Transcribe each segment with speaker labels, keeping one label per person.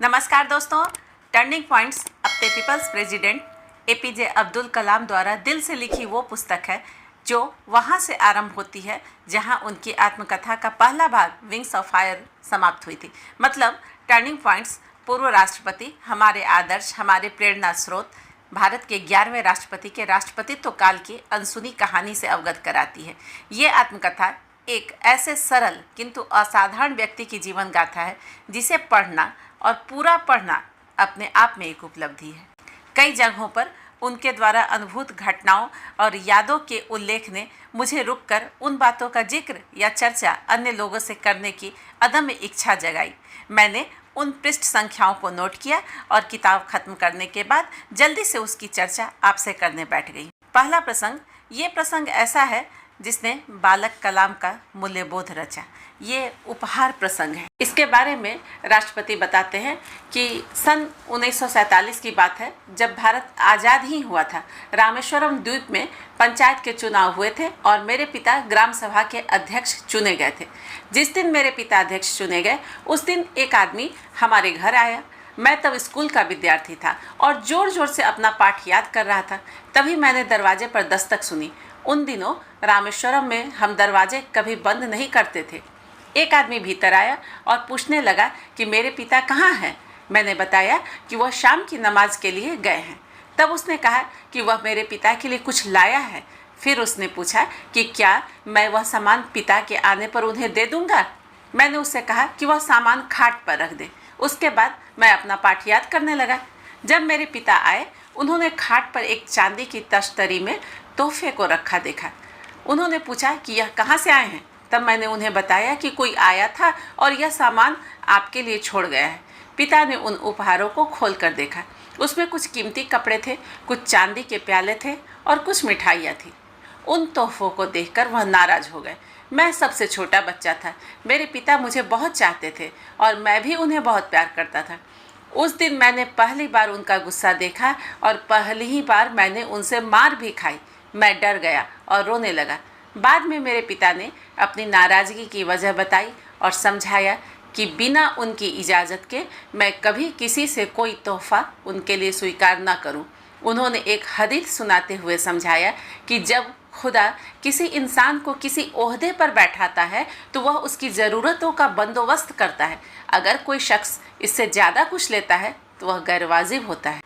Speaker 1: नमस्कार दोस्तों, turning points अपने people's president APJ Abdul Kalam द्वारा दिल से लिखी वो पुस्तक है जो वहाँ से आरंभ होती है जहाँ उनकी आत्मकथा का पहला भाग विंग्स ऑफ फायर समाप्त हुई थी। मतलब टर्निंग पॉइंट्स पूर्व राष्ट्रपति, हमारे आदर्श, हमारे प्रेरणा स्रोत, भारत के 11वें राष्ट्रपति के राष्ट्रपतित्व काल की अनसुनी कहानी से अवगत कराती है। ये आत्मकथा एक ऐसे सरल किंतु असाधारण व्यक्ति की जीवन गाथा है जिसे पढ़ना और पूरा पढ़ना अपने आप में एक उपलब्धि है। कई जगहों पर उनके द्वारा अनुभूत घटनाओं और यादों के उल्लेख ने मुझे रुककर उन बातों का जिक्र या चर्चा अन्य लोगों से करने की अदम्य इच्छा जगाई। मैंने उन पृष्ठ संख्याओं को नोट किया और किताब खत्म करने के बाद जल्दी से उसकी चर्चा आपसे करने बैठ गई। पहला प्रसंग, ये प्रसंग ऐसा है जिसने बालक कलाम का मूल्यबोध रचा। ये उपहार प्रसंग है। इसके बारे में राष्ट्रपति बताते हैं कि सन 1947 की बात है, जब भारत आज़ाद ही हुआ था। रामेश्वरम द्वीप में पंचायत के चुनाव हुए थे और मेरे पिता ग्राम सभा के अध्यक्ष चुने गए थे। जिस दिन मेरे पिता अध्यक्ष चुने गए उस दिन एक आदमी हमारे घर आया। मैं तब स्कूल का विद्यार्थी था और जोर जोर से अपना पाठ याद कर रहा था। तभी मैंने दरवाजे पर दस्तक सुनी। उन दिनों रामेश्वरम में हम दरवाजे कभी बंद नहीं करते थे। एक आदमी भीतर आया और पूछने लगा कि मेरे पिता कहाँ हैं। मैंने बताया कि वह शाम की नमाज के लिए गए हैं। तब उसने कहा कि वह मेरे पिता के लिए कुछ लाया है। फिर उसने पूछा कि क्या मैं वह सामान पिता के आने पर उन्हें दे दूंगा। मैंने उससे कहा कि वह सामान खाट पर रख दे। उसके बाद मैं अपना पाठ याद करने लगा। जब मेरे पिता आए, उन्होंने खाट पर एक चांदी की तश्तरी में तोहफे को रखा देखा। उन्होंने पूछा कि यह कहाँ से आए हैं। तब मैंने उन्हें बताया कि कोई आया था और यह सामान आपके लिए छोड़ गया है। पिता ने उन उपहारों को खोल कर देखा। उसमें कुछ कीमती कपड़े थे, कुछ चांदी के प्याले थे और कुछ मिठाइयाँ थी। उन तोहफों को देखकर वह नाराज हो गए। मैं सबसे छोटा बच्चा था। मेरे पिता मुझे बहुत चाहते थे और मैं भी उन्हें बहुत प्यार करता था। उस दिन मैंने पहली बार उनका गुस्सा देखा और पहली ही बार मैंने उनसे मार भी खाई। मैं डर गया और रोने लगा। बाद में मेरे पिता ने अपनी नाराज़गी की वजह बताई और समझाया कि बिना उनकी इजाज़त के मैं कभी किसी से कोई तोहफ़ा उनके लिए स्वीकार न करूं। उन्होंने एक हदीस सुनाते हुए समझाया कि जब खुदा किसी इंसान को किसी ओहदे पर बैठाता है तो वह उसकी ज़रूरतों का बंदोबस्त करता है। अगर कोई शख्स इससे ज़्यादा कुछ लेता है तो वह गैरवाजिब होता है।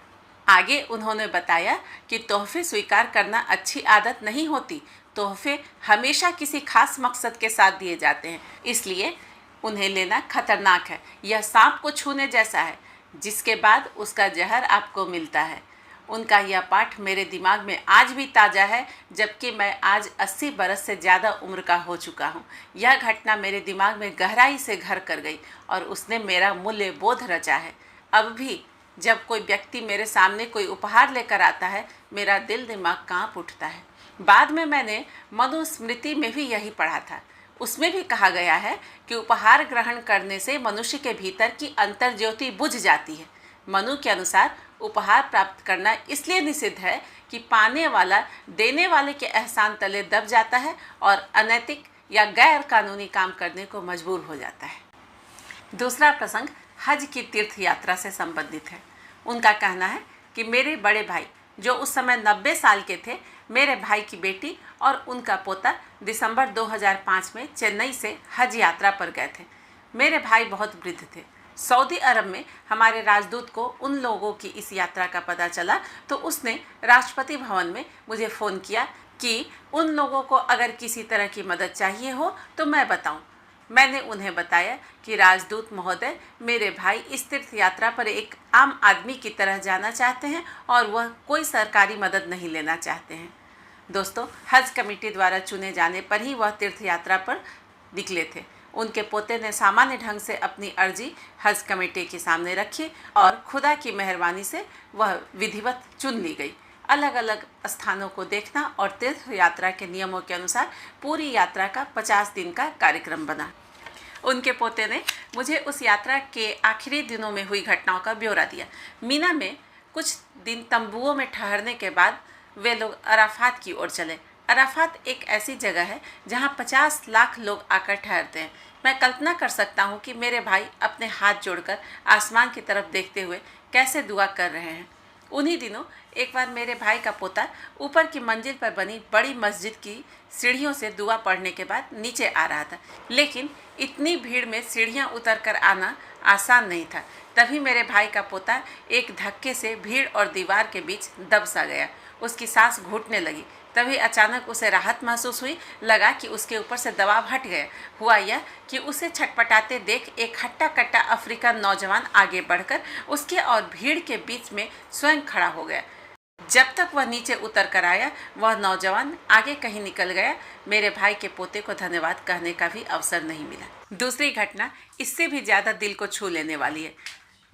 Speaker 1: आगे उन्होंने बताया कि तोहफे स्वीकार करना अच्छी आदत नहीं होती। तोहफे हमेशा किसी खास मकसद के साथ दिए जाते हैं, इसलिए उन्हें लेना खतरनाक है। यह सांप को छूने जैसा है जिसके बाद उसका जहर आपको मिलता है। उनका यह पाठ मेरे दिमाग में आज भी ताज़ा है, जबकि मैं आज 80 बरस से ज़्यादा उम्र का हो चुका हूँ। यह घटना मेरे दिमाग में गहराई से घर कर गई और उसने मेरा मूल्य बोध रचा है। अब भी जब कोई व्यक्ति मेरे सामने कोई उपहार लेकर आता है, मेरा दिल दिमाग कांप उठता है। बाद में मैंने मनुस्मृति में भी यही पढ़ा था। उसमें भी कहा गया है कि उपहार ग्रहण करने से मनुष्य के भीतर की अंतर ज्योति बुझ जाती है। मनु के अनुसार उपहार प्राप्त करना इसलिए निषिद्ध है कि पाने वाला देने वाले के एहसान तले दब जाता है और अनैतिक या गैर कानूनी काम करने को मजबूर हो जाता है। दूसरा प्रसंग हज की तीर्थ यात्रा से संबंधित है। उनका कहना है कि मेरे बड़े भाई, जो उस समय 90 साल के थे, मेरे भाई की बेटी और उनका पोता दिसंबर 2005 में चेन्नई से हज यात्रा पर गए थे। मेरे भाई बहुत वृद्ध थे। सऊदी अरब में हमारे राजदूत को उन लोगों की इस यात्रा का पता चला तो उसने राष्ट्रपति भवन में मुझे फ़ोन किया कि उन लोगों को अगर किसी तरह की मदद चाहिए हो तो मैं बताऊं। मैंने उन्हें बताया कि राजदूत महोदय, मेरे भाई इस तीर्थ यात्रा पर एक आम आदमी की तरह जाना चाहते हैं और वह कोई सरकारी मदद नहीं लेना चाहते हैं। दोस्तों, हज कमेटी द्वारा चुने जाने पर ही वह तीर्थ यात्रा पर निकले थे। उनके पोते ने सामान्य ढंग से अपनी अर्जी हज कमेटी के सामने रखी और खुदा की मेहरबानी से वह विधिवत चुन ली गई। अलग अलग स्थानों को देखना और तीर्थ यात्रा के नियमों के अनुसार पूरी यात्रा का 50 दिन का कार्यक्रम बना। उनके पोते ने मुझे उस यात्रा के आखिरी दिनों में हुई घटनाओं का ब्यौरा दिया। मीना में कुछ दिन तंबुओं में ठहरने के बाद वे लोग अराफात की ओर चले। अराफात एक ऐसी जगह है जहाँ 50 लाख लोग आकर ठहरते हैं। मैं कल्पना कर सकता हूँ कि मेरे भाई अपने हाथ जोड़कर आसमान की तरफ देखते हुए कैसे दुआ कर रहे हैं। उन्हीं दिनों एक बार मेरे भाई का पोता ऊपर की मंजिल पर बनी बड़ी मस्जिद की सीढ़ियों से दुआ पढ़ने के बाद नीचे आ रहा था, लेकिन इतनी भीड़ में सीढ़ियाँ उतर कर आना आसान नहीं था। तभी मेरे भाई का पोता एक धक्के से भीड़ और दीवार के बीच दब सा गया। उसकी सांस घुटने लगी। तभी अचानक उसे राहत महसूस हुई। लगा कि उसके ऊपर से दबाव हट गया। हुआ यह कि उसे छटपटाते देख एक हट्टा कट्टा अफ्रीकन नौजवान आगे बढ़कर उसके और भीड़ के बीच में स्वयं खड़ा हो गया। जब तक वह नीचे उतर कर आया, वह नौजवान आगे कहीं निकल गया। मेरे भाई के पोते को धन्यवाद कहने का भी अवसर नहीं मिला। दूसरी घटना इससे भी ज़्यादा दिल को छू लेने वाली है।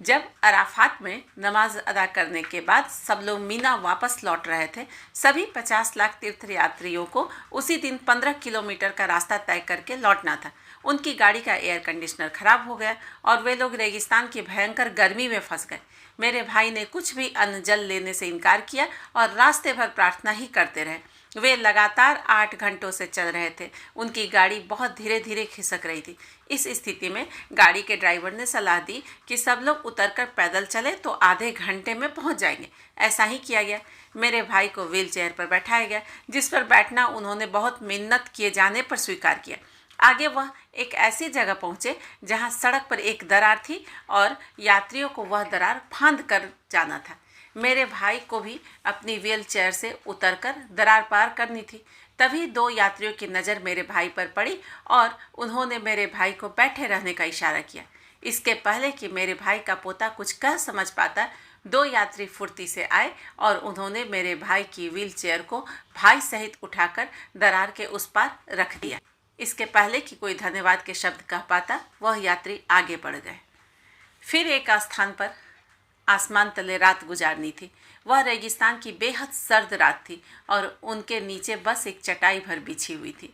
Speaker 1: जब अराफात में नमाज अदा करने के बाद सब लोग मीना वापस लौट रहे थे, सभी 50 लाख तीर्थयात्रियों को उसी दिन 15 किलोमीटर का रास्ता तय करके लौटना था। उनकी गाड़ी का एयर कंडीशनर खराब हो गया और वे लोग रेगिस्तान की भयंकर गर्मी में फंस गए। मेरे भाई ने कुछ भी अन्न जल लेने से इनकार किया और रास्ते भर प्रार्थना ही करते रहे। वे लगातार 8 घंटों से चल रहे थे। उनकी गाड़ी बहुत धीरे धीरे खिसक रही थी। इस स्थिति में गाड़ी के ड्राइवर ने सलाह दी कि सब लोग उतरकर पैदल चले तो आधे घंटे में पहुंच जाएंगे। ऐसा ही किया गया। मेरे भाई को व्हील चेयर पर बैठाया गया, जिस पर बैठना उन्होंने बहुत मिन्नत किए जाने पर स्वीकार किया। आगे वह एक ऐसी जगह पहुंचे जहां सड़क पर एक दरार थी और यात्रियों को वह दरार फांद कर जाना था। मेरे भाई को भी अपनी व्हील चेयर से उतरकर दरार पार करनी थी। तभी 2 यात्रियों की नज़र मेरे भाई पर पड़ी और उन्होंने मेरे भाई को बैठे रहने का इशारा किया। इसके पहले कि मेरे भाई का पोता कुछ कह समझ पाता, 2 यात्री फुर्ती से आए और उन्होंने मेरे भाई की व्हील चेयर को भाई सहित उठाकर दरार के उस पार रख दिया। इसके पहले कि कोई धन्यवाद के शब्द कह पाता, वह यात्री आगे बढ़ गए। फिर एक स्थान पर आसमान तले रात गुजारनी थी। वह रेगिस्तान की बेहद सर्द रात थी और उनके नीचे बस एक चटाई भर बिछी हुई थी।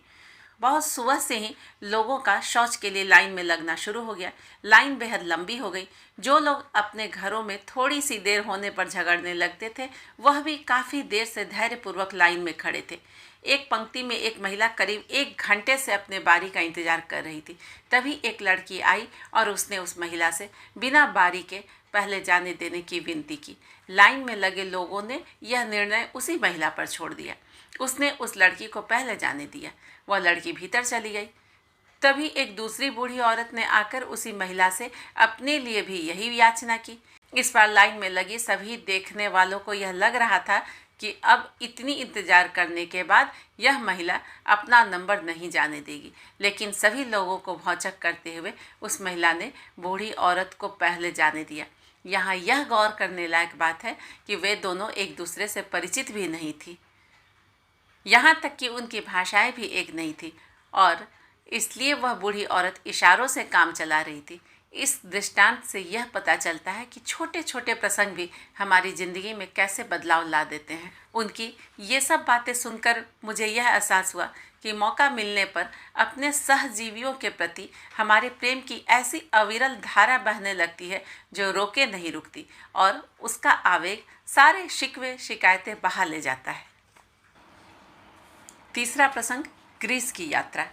Speaker 1: बहुत सुबह से ही लोगों का शौच के लिए लाइन में लगना शुरू हो गया। लाइन बेहद लंबी हो गई। जो लोग अपने घरों में थोड़ी सी देर होने पर झगड़ने लगते थे, वह भी काफ़ी देर से धैर्यपूर्वक लाइन में खड़े थे। एक पंक्ति में एक महिला करीब 1 घंटे से अपने बारी का इंतजार कर रही थी। तभी एक लड़की आई और उसने उस महिला से बिना बारी के पहले जाने देने की विनती की। लाइन में लगे लोगों ने यह निर्णय उसी महिला पर छोड़ दिया। उसने उस लड़की को पहले जाने दिया। वह लड़की भीतर चली गई। तभी एक दूसरी बूढ़ी औरत ने आकर उसी महिला से अपने लिए भी यही याचना की। इस बार लाइन में लगी सभी देखने वालों को यह लग रहा था कि अब इतनी इंतजार करने के बाद यह महिला अपना नंबर नहीं जाने देगी, लेकिन सभी लोगों को भौचक करते हुए उस महिला ने बूढ़ी औरत को पहले जाने दिया। यहाँ यह गौर करने लायक बात है कि वे दोनों एक दूसरे से परिचित भी नहीं थी। यहाँ तक कि उनकी भाषाएं भी एक नहीं थी और इसलिए वह बूढ़ी औरत इशारों से काम चला रही थी। इस दृष्टांत से यह पता चलता है कि छोटे छोटे प्रसंग भी हमारी ज़िंदगी में कैसे बदलाव ला देते हैं। उनकी ये सब बातें सुनकर मुझे यह एहसास हुआ कि मौका मिलने पर अपने सहजीवियों के प्रति हमारे प्रेम की ऐसी अविरल धारा बहने लगती है जो रोके नहीं रुकती और उसका आवेग सारे शिकवे शिकायतें बहा ले जाता है। तीसरा प्रसंग, ग्रीस की यात्रा।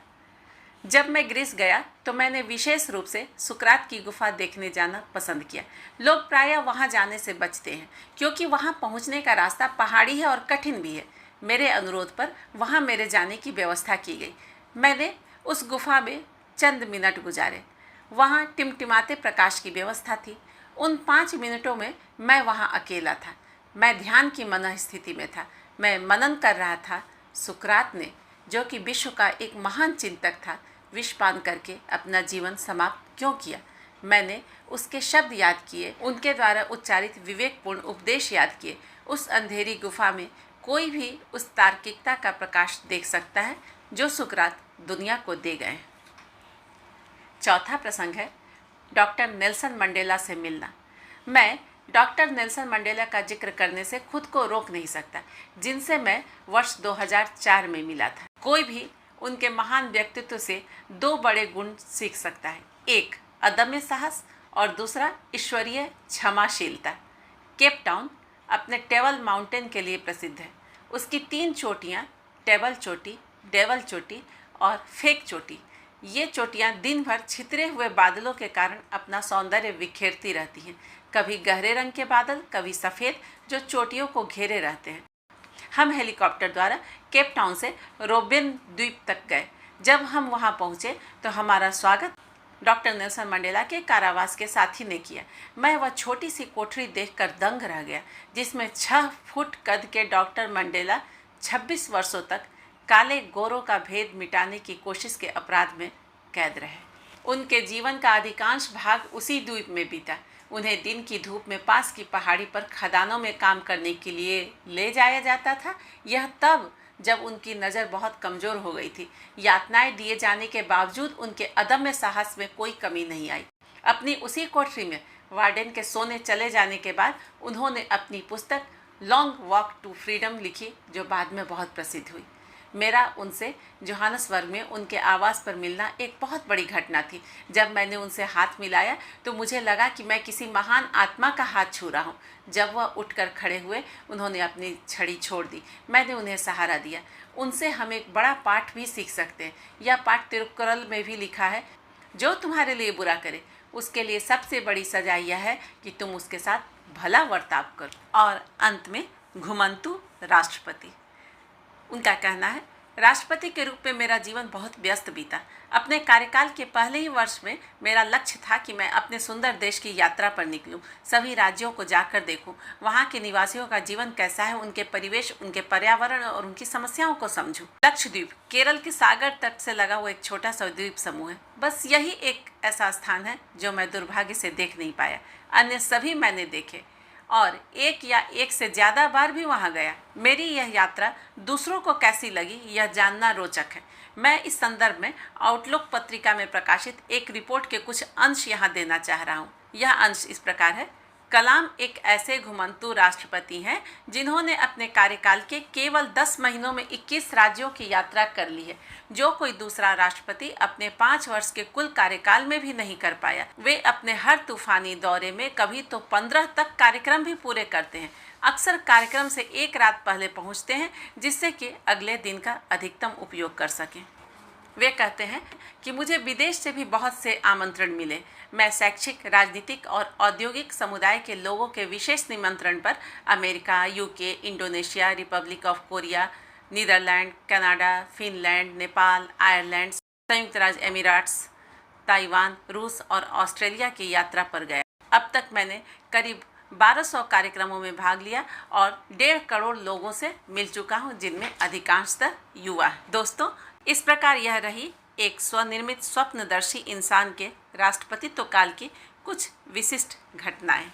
Speaker 1: जब मैं ग्रीस गया तो मैंने विशेष रूप से सुकरात की गुफा देखने जाना पसंद किया। लोग प्रायः वहां जाने से बचते हैं क्योंकि वहां पहुंचने का रास्ता पहाड़ी है और कठिन भी है। मेरे अनुरोध पर वहां मेरे जाने की व्यवस्था की गई। मैंने उस गुफा में चंद मिनट गुजारे। वहां टिमटिमाते प्रकाश की व्यवस्था थी। उन 5 मिनटों में मैं वहां अकेला था। मैं ध्यान की मनः स्थिति में था। मैं मनन कर रहा था। सुकरात ने, जो कि विश्व का एक महान चिंतक था, विष पान करके अपना जीवन समाप्त क्यों किया। मैंने उसके शब्द याद किए, उनके द्वारा उच्चारित विवेकपूर्ण उपदेश याद किए। उस अंधेरी गुफा में कोई भी उस तार्किकता का प्रकाश देख सकता है जो सुकरात दुनिया को दे गए। चौथा प्रसंग है डॉक्टर नेल्सन मंडेला से मिलना। मैं डॉक्टर नेल्सन मंडेला का जिक्र करने से खुद को रोक नहीं सकता, जिनसे मैं वर्ष 2004 में मिला था। कोई भी उनके महान व्यक्तित्व से 2 बड़े गुण सीख सकता है। एक अदम्य साहस और दूसरा ईश्वरीय क्षमाशीलता। केप टाउन अपने टेबल माउंटेन के लिए प्रसिद्ध है। उसकी 3 चोटियाँ, टेबल चोटी, डेवल चोटी और फेक चोटी, ये चोटियाँ दिन भर छितरे हुए बादलों के कारण अपना सौंदर्य बिखेरती रहती हैं। कभी गहरे रंग के बादल, कभी सफ़ेद, जो चोटियों को घेरे रहते हैं। हम हेलीकॉप्टर द्वारा केप टाउन से रोबेन द्वीप तक गए। जब हम वहां पहुंचे तो हमारा स्वागत डॉक्टर नेल्सन मंडेला के कारावास के साथी ने किया। मैं वह छोटी सी कोठरी देखकर दंग रह गया, जिसमें 6 फुट कद के डॉक्टर मंडेला 26 वर्षों तक काले गोरों का भेद मिटाने की कोशिश के अपराध में कैद रहे। उनके जीवन का अधिकांश भाग उसी द्वीप में बीता। उन्हें दिन की धूप में पास की पहाड़ी पर खदानों में काम करने के लिए ले जाया जाता था। यह तब जब उनकी नज़र बहुत कमज़ोर हो गई थी। यातनाएं दिए जाने के बावजूद उनके अदम्य साहस में कोई कमी नहीं आई। अपनी उसी कोठरी में वार्डन के सोने चले जाने के बाद उन्होंने अपनी पुस्तक लॉन्ग वॉक टू फ्रीडम लिखी, जो बाद में बहुत प्रसिद्ध हुई। मेरा उनसे जोहानसबर्ग में उनके आवास पर मिलना एक बहुत बड़ी घटना थी। जब मैंने उनसे हाथ मिलाया तो मुझे लगा कि मैं किसी महान आत्मा का हाथ छू रहा हूँ। जब वह उठकर खड़े हुए, उन्होंने अपनी छड़ी छोड़ दी। मैंने उन्हें सहारा दिया। उनसे हम एक बड़ा पाठ भी सीख सकते हैं। यह पाठ तिरुक्कुरल में भी लिखा है, जो तुम्हारे लिए बुरा करे उसके लिए सबसे बड़ी सजा यह है कि तुम उसके साथ भला बर्ताव करो। और अंत में घुमंतु राष्ट्रपति। उनका कहना है, राष्ट्रपति के रूप में मेरा जीवन बहुत व्यस्त बीता। अपने कार्यकाल के पहले ही वर्ष में मेरा लक्ष्य था कि मैं अपने सुंदर देश की यात्रा पर निकलूं, सभी राज्यों को जाकर देखूं, वहां के निवासियों का जीवन कैसा है, उनके परिवेश, उनके पर्यावरण और उनकी समस्याओं को समझूं। लक्षद्वीप केरल के सागर तट से लगा हुआ एक छोटा सा द्वीप समूह है। बस यही एक ऐसा स्थान है जो मैं दुर्भाग्य से देख नहीं पाया। अन्य सभी मैंने देखे और एक या एक से ज़्यादा बार भी वहाँ गया। मेरी यह यात्रा दूसरों को कैसी लगी, यह जानना रोचक है। मैं इस संदर्भ में आउटलुक पत्रिका में प्रकाशित एक रिपोर्ट के कुछ अंश यहाँ देना चाह रहा हूँ। यह अंश इस प्रकार है। कलाम एक ऐसे घुमंतु राष्ट्रपति हैं जिन्होंने अपने कार्यकाल के केवल 10 महीनों में 21 राज्यों की यात्रा कर ली है, जो कोई दूसरा राष्ट्रपति अपने 5 वर्ष के कुल कार्यकाल में भी नहीं कर पाया। वे अपने हर तूफानी दौरे में कभी तो 15 तक कार्यक्रम भी पूरे करते हैं। अक्सर कार्यक्रम से एक रात पहले पहुंचते हैं, जिससे कि अगले दिन का अधिकतम उपयोग कर सकें। वे कहते हैं कि मुझे विदेश से भी बहुत से आमंत्रण मिले। मैं शैक्षिक, राजनीतिक और औद्योगिक समुदाय के लोगों के विशेष निमंत्रण पर America, UK, Indonesia, Republic of Korea, Netherland, Canada, Finland, Nepal, Ireland, संयुक्त राज्य अमीरात्स, ताइवान, रूस और ऑस्ट्रेलिया की यात्रा पर गया। अब तक मैंने करीब 1200 कार्यक्रमों में भाग लिया और 1.5 करोड़ लोगों से मिल चुका हूं, जिनमें अधिकांशतः युवा हैं। दोस्तों, इस प्रकार यह रही एक स्वनिर्मित स्वप्नदर्शी इंसान के राष्ट्रपतित्व काल की कुछ विशिष्ट घटनाएं।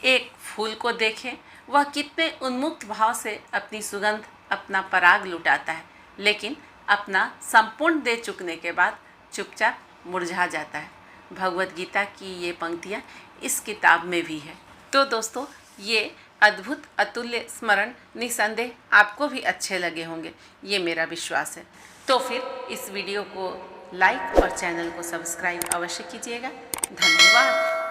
Speaker 1: एक फूल को देखें, वह कितने उन्मुक्त भाव से अपनी सुगंध, अपना पराग लुटाता है, लेकिन अपना संपूर्ण दे चुकने के बाद चुपचाप मुरझा जाता है। भगवद गीता की ये पंक्तियाँ इस किताब में भी है। तो दोस्तों, ये अद्भुत अतुल्य स्मरण निसंदेह आपको भी अच्छे लगे होंगे, ये मेरा विश्वास है। तो फिर इस वीडियो को लाइक और चैनल को सब्सक्राइब अवश्य कीजिएगा। धन्यवाद।